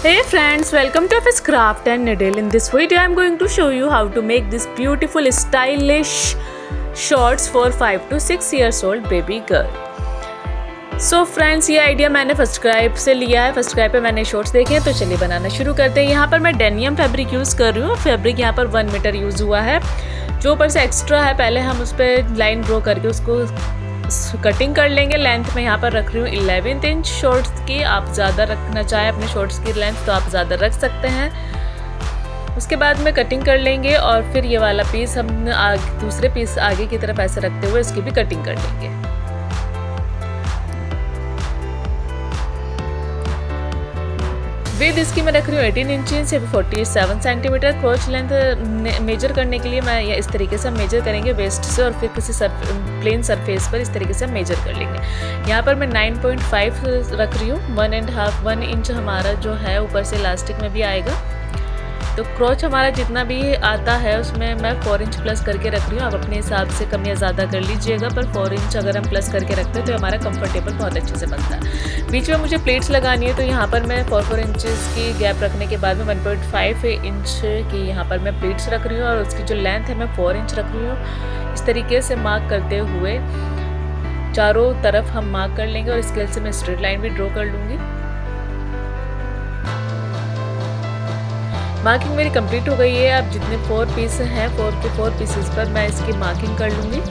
Hey friends, welcome to Office Craft and Needle. In this video, I am going to show you how to make this beautiful stylish shorts for 5 to 6 years old baby girl. So friends, ये idea मैंने first Cribb से लिया है। First Cribb पे मैंने shorts देखे हैं, तो चलिए बनाना शुरू करते हैं। यहाँ पर मैं डेनियम फैब्रिक यूज़ कर रही हूँ। फैब्रिक यहाँ पर 1 मीटर यूज़ हुआ है। जो ऊपर से एक्स्ट्रा है, पहले हम उस पर लाइन ड्रॉ करके उसको कटिंग कर लेंगे। लेंथ में यहाँ पर रख रही हूँ 11 इंच शॉर्ट्स की। आप ज़्यादा रखना चाहें अपने शॉर्ट्स की लेंथ तो आप ज़्यादा रख सकते हैं। उसके बाद में कटिंग कर लेंगे और फिर ये वाला पीस हम दूसरे पीस आगे की तरफ ऐसे रखते हुए इसकी भी कटिंग कर लेंगे। विद इसकी मैं रख रही हूँ 18 इंचेस या 47 सेंटीमीटर। क्रोच लेंथ मेजर करने के लिए मैं इस तरीके से मेजर करेंगे वेस्ट से, और फिर किसी प्लेन सरफेस पर इस तरीके से मेजर कर लेंगे। यहाँ पर मैं 9.5 रख रही हूँ। 1 इंच हमारा जो है ऊपर से इलास्टिक में भी आएगा। तो क्रोच हमारा जितना भी आता है उसमें मैं 4 इंच प्लस करके रख रही हूँ। आप अपने हिसाब से कम या ज़्यादा कर लीजिएगा, पर 4 इंच अगर हम प्लस करके रखते हैं तो हमारा कंफर्टेबल बहुत अच्छे से बनता है। बीच में मुझे प्लेट्स लगानी है, तो यहाँ पर मैं 4 इंचेस की गैप रखने के बाद में 1.5 इंच की यहाँ पर मैं प्लेट्स रख रही हूँ, और उसकी जो लेंथ है मैं 4 इंच रख रही हूँ। इस तरीके से मार्क करते हुए चारों तरफ हम मार्क कर लेंगे, और स्केल से मैं स्ट्रेट लाइन भी ड्रॉ कर लूँगी। मार्किंग मेरी कंप्लीट हो गई है। अब जितने 4 पीस हैं, 4 के 4 पीसेस पर मैं इसकी मार्किंग कर लूँगी।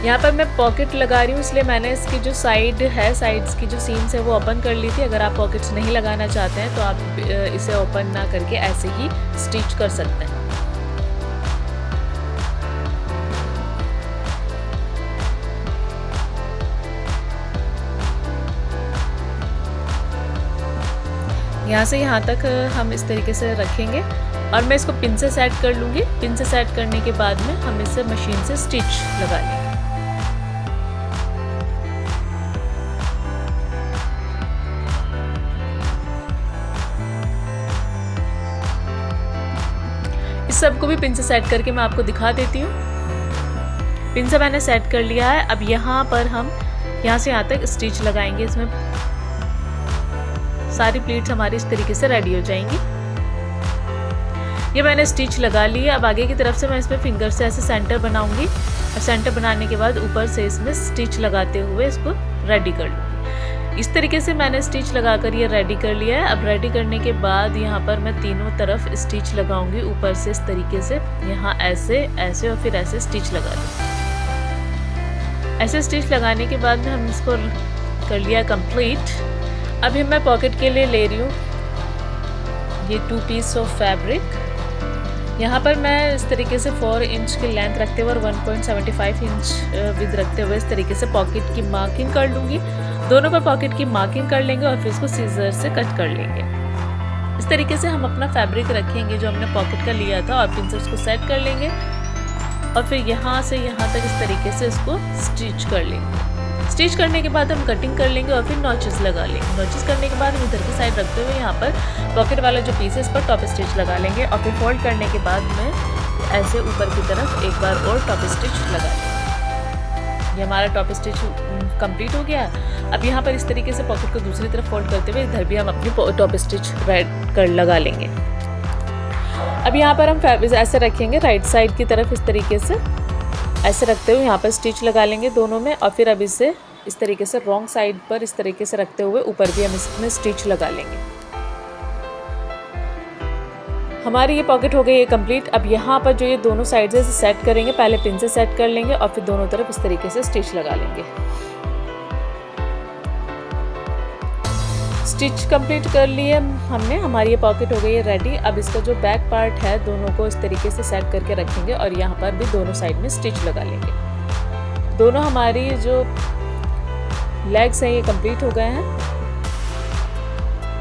यहाँ पर मैं पॉकेट लगा रही हूँ, इसलिए मैंने इसकी जो साइड है, साइड्स की जो सीम्स है वो ओपन कर ली थी। अगर आप पॉकेट्स नहीं लगाना चाहते हैं तो आप इसे ओपन ना करके ऐसे ही स्टिच कर सकते हैं। यहाँ से यहाँ तक हम इस तरीके से रखेंगे, और मैं इसको पिन से सेट कर लूँगी। पिन से सेट करने के बाद में हम इसे मशीन से स्टिच लगा लेंगे। इस सब को भी पिन से सेट करके मैं आपको दिखा देती हूँ। पिन से मैंने सेट कर लिया है। अब यहाँ पर हम यहाँ से यहाँ तक स्टिच लगाएंगे। इसमें सारी प्लेट्स हमारी इस तरीके से रेडी हो जाएंगी। ये मैंने स्टिच लगा ली है। अब आगे की तरफ से मैं इसमें फिंगर से ऐसे सेंटर बनाऊंगी, और सेंटर बनाने के बाद ऊपर से इसमें स्टिच लगाते हुए इसको रेडी कर लूँगी। इस तरीके से मैंने स्टिच लगाकर ये रेडी कर लिया है। अब रेडी करने के बाद यहाँ पर मैं तीनों तरफ स्टिच लगाऊंगी, ऊपर से इस तरीके से यहाँ ऐसे ऐसे और फिर ऐसे स्टिच लगा दूँगी। ऐसे स्टिच लगाने के बाद में हम इसको कर लिया कंप्लीट। अभी मैं पॉकेट के लिए ले रही हूँ ये 2 पीस ऑफ फैब्रिक। यहाँ पर मैं इस तरीके से 4 इंच की लेंथ रखते हुए और 1.75 इंच विद रखते हुए इस तरीके से पॉकेट की मार्किंग कर लूँगी। दोनों पर पॉकेट की मार्किंग कर लेंगे और फिर इसको सीजर से कट कर लेंगे। इस तरीके से हम अपना फैब्रिक रखेंगे जो हमने पॉकेट का लिया था, और पिन से उसको सेट कर लेंगे, और फिर यहाँ से यहाँ तक इस तरीके से इसको स्टिच कर लेंगे। स्टिच करने के बाद हम कटिंग कर लेंगे और फिर नॉचेस लगा लेंगे। नॉचेस करने के बाद हम इधर की साइड रखते हुए यहाँ पर पॉकेट वाला जो पीस है इस पर टॉप स्टिच लगा लेंगे, और फिर फोल्ड करने के बाद में ऐसे ऊपर की तरफ एक बार और टॉप स्टिच लगा लेंगे। ये हमारा टॉप स्टिच कंप्लीट हो गया। अब यहाँ पर इस तरीके से पॉकेट को दूसरी तरफ फोल्ड करते हुए इधर भी हम अपनी टॉप स्टिच लगा लेंगे। अब यहाँ पर हम फैब्रिक ऐसे रखेंगे राइट साइड की तरफ, इस तरीके से ऐसे रखते हुए यहाँ पर स्टिच लगा लेंगे दोनों में, और फिर अब इसे इस तरीके से रॉन्ग साइड पर इस तरीके से रखते हुए ऊपर भी हम इसमें स्टिच लगा लेंगे। हमारी ये पॉकेट हो गई है कंप्लीट। अब यहाँ पर जो ये दोनों साइड से सेट करेंगे, पहले पिन से सेट कर लेंगे और फिर दोनों तरफ इस तरीके से स्टिच लगा लेंगे। स्टिच कंप्लीट कर लिए हमने। हमारी ये पॉकेट हो गई है रेडी। अब इसका जो बैक पार्ट है दोनों को इस तरीके से सेट करके रखेंगे, और यहाँ पर भी दोनों साइड में स्टिच लगा लेंगे। दोनों हमारी जो लेग्स हैं ये कंप्लीट हो गए हैं।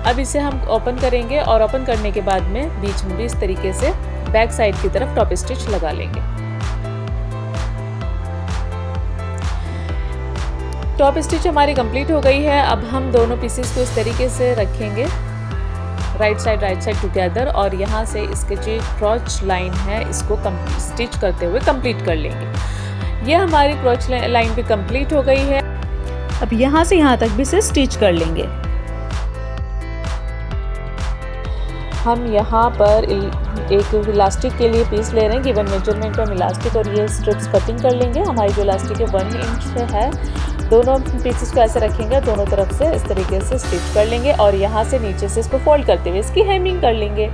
अब इसे हम ओपन करेंगे, और ओपन करने के बाद में बीच में भी इस तरीके से बैक साइड की तरफ टॉप स्टिच लगा लेंगे। टॉप स्टिच हमारी कंप्लीट हो गई है। अब हम दोनों पीसेस को इस तरीके से रखेंगे राइट साइड टुगेदर, और यहाँ से इसके जो क्रॉच लाइन है इसको स्टिच करते हुए कंप्लीट कर लेंगे। ये हमारी क्रॉच लाइन भी कंप्लीट हो गई है। अब यहाँ से यहाँ तक भी इसे स्टिच कर लेंगे। हम यहाँ पर एक इलास्टिक के लिए पीस ले रहे हैं, गिवन मेजरमेंट पे हम इलास्टिक और ये स्ट्रिप्स कटिंग कर लेंगे। हमारी जो इलास्टिक है 1 इंच पे है। दोनों पीसेस को ऐसे रखेंगे, दोनों तरफ से इस तरीके से स्टिच कर लेंगे और यहाँ से नीचे से इसको फोल्ड करते हुए इसकी हेमिंग कर लेंगे।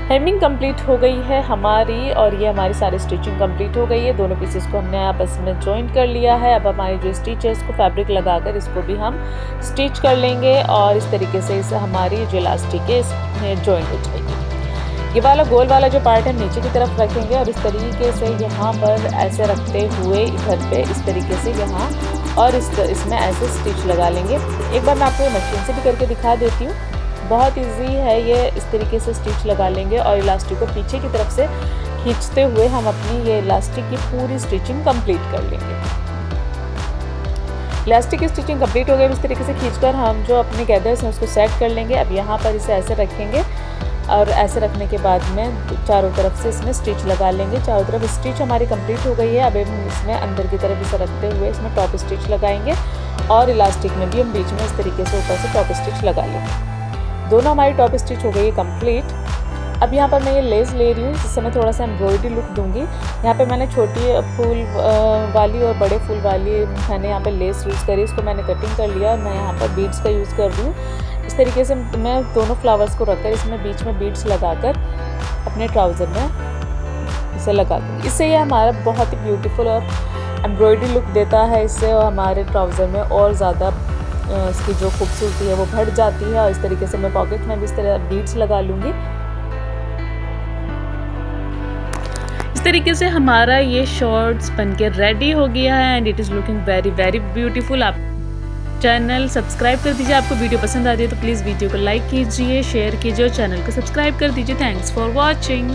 हेमिंग कंप्लीट हो गई है हमारी और ये हमारी सारी स्टिचिंग कंप्लीट हो गई है। दोनों पीसेस को हमने आपस में जॉइंट कर लिया है। अब हमारी जो स्टिच है इसको फैब्रिक लगाकर इसको भी हम स्टिच कर लेंगे और इस तरीके से इसे हमारी जो इलास्टिक है इसमें जॉइंट हो जाएगी। ये वाला गोल वाला जो पार्ट है नीचे की तरफ रखेंगे और इस तरीके से यहाँ पर ऐसे रखते हुए इधर पे इस तरीके से यहाँ और इसमें ऐसे स्टिच लगा लेंगे। एक बार मैं आपको मशीन से भी करके दिखा देती हूँ। बहुत इजी है ये। इस तरीके से स्टिच लगा लेंगे और इलास्टिक को पीछे की तरफ से खींचते हुए हम अपनी ये इलास्टिक की पूरी स्टिचिंग कंप्लीट कर लेंगे। इलास्टिक की स्टिचिंग कंप्लीट हो गई। इस तरीके से खींचकर हम जो अपने गैदर्स हैं उसको सेट कर लेंगे। अब यहाँ पर इसे ऐसे रखेंगे और ऐसे रखने के बाद में चारों तरफ से इसमें स्टिच लगा लेंगे। चारों तरफ स्टिच हमारी कंप्लीट हो गई है। अब हम इसमें अंदर की तरफ इसे रखते हुए इसमें टॉप स्टिच लगाएंगे और इलास्टिक में भी हम बीच में इस तरीके से ऊपर से टॉप स्टिच लगा लेंगे। दोनों हमारी टॉप स्टिच हो गई है कंप्लीट। अब यहाँ पर मैं ये लेस ले रही हूँ जिससे मैं थोड़ा सा एम्ब्रॉयडरी लुक दूंगी। यहाँ पे मैंने छोटी फूल वाली और बड़े फूल वाली मैंने यहाँ पे लेस यूज़ करी। इसको मैंने कटिंग कर लिया और मैं यहाँ पर बीड्स का यूज़ कर रही हूँ। इस तरीके से मैं दोनों फ्लावर्स को रखकर इसमें बीच में बीड्स लगाकर अपने ट्राउज़र में इसे लगा दूँगी। इससे ये हमारा बहुत ही ब्यूटीफुल और एम्ब्रॉयडरी लुक देता है। इससे हमारे ट्राउज़र में और ज़्यादा इसकी जो खूबसूरती है वो बढ़ जाती है। और इस तरीके से मैं पॉकेट में भी इस तरह बीड्स लगा लूँगी। इस तरीके से हमारा ये शॉर्ट्स बनके रेडी हो गया है and it is looking very very beautiful. आप चैनल सब्सक्राइब कर दीजिए। आपको वीडियो पसंद आती है तो प्लीज़ वीडियो को लाइक कीजिए, शेयर कीजिए और चैनल को सब्सक्राइब कर दीजिए। Thanks for watching.